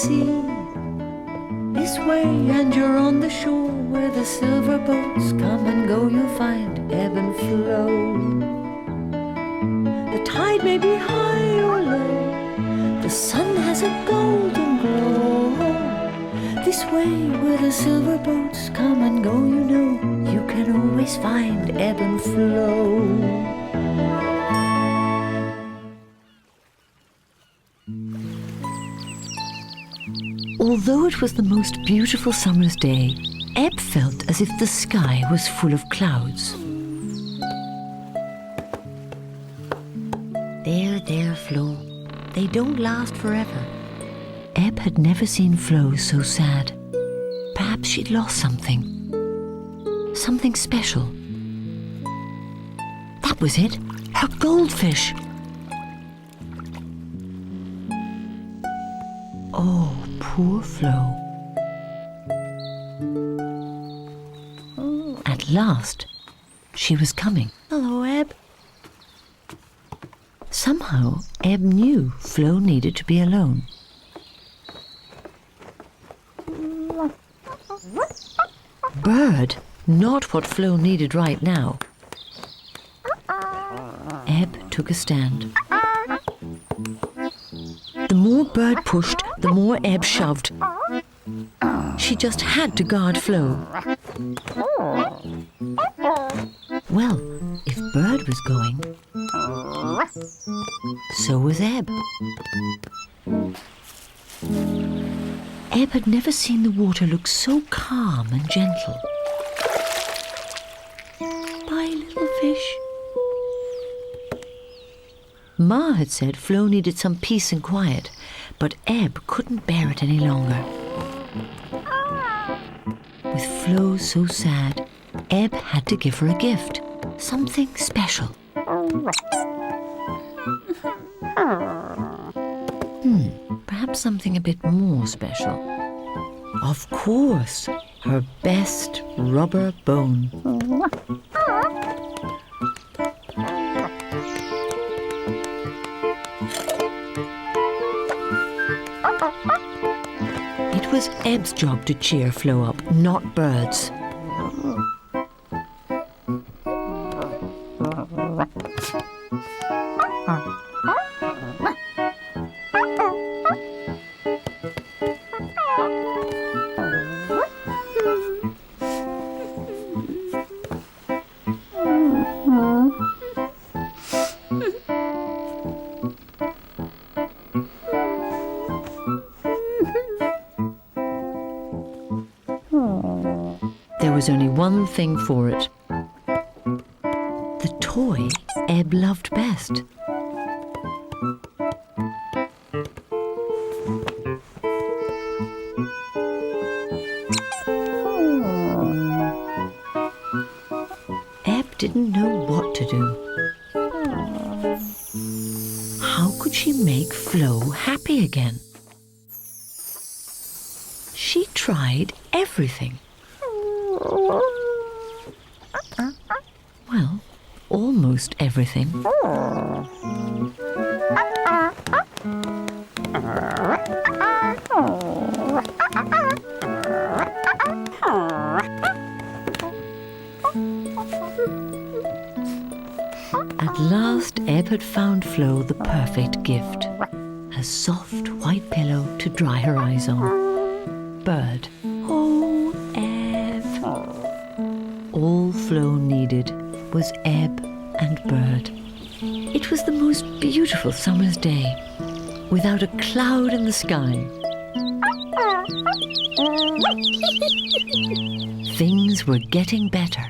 sea. This way and you're on the shore where the silver boats come and go. You'll find ebb and flow. The tide may be high or low, the sun has a golden glow. This way where the silver boats come and go, you know, you can always find ebb and flow. Although it was the most beautiful summer's day, Ebb felt as if the sky was full of clouds. There, Flo. They don't last forever. Ebb had never seen Flo so sad. Perhaps she'd lost something. Something special. That was it. Her goldfish. Oh, poor Flo. At last, she was coming. Hello, Ebb. Somehow, Ebb knew Flo needed to be alone. Bird, not what Flo needed right now. Ebb took a stand. The more Bird pushed, the more Ebb shoved. She just had to guard Flo. Well, if Bird was going, so was Ebb. Ebb had never seen the water look so calm and gentle. Bye, little fish. Ma had said Flo needed some peace and quiet, but Ebb couldn't bear it any longer. With Flo so sad, Ebb had to give her a gift, something special. Perhaps something a bit more special. Of course, her best rubber bone. It was Ebb's job to cheer Flo up, not Bird's. There was only one thing for it. The toy Ebb loved best. Ebb didn't know what to do. How could she make Flo happy again? She tried everything. Well, almost everything. At last, Ebb had found Flo the perfect gift. A soft white pillow to dry her eyes on. Bird. Oh, Ebb. All Flo needed was Ebb and Bird. It was the most beautiful summer's day, without a cloud in the sky. Things were getting better.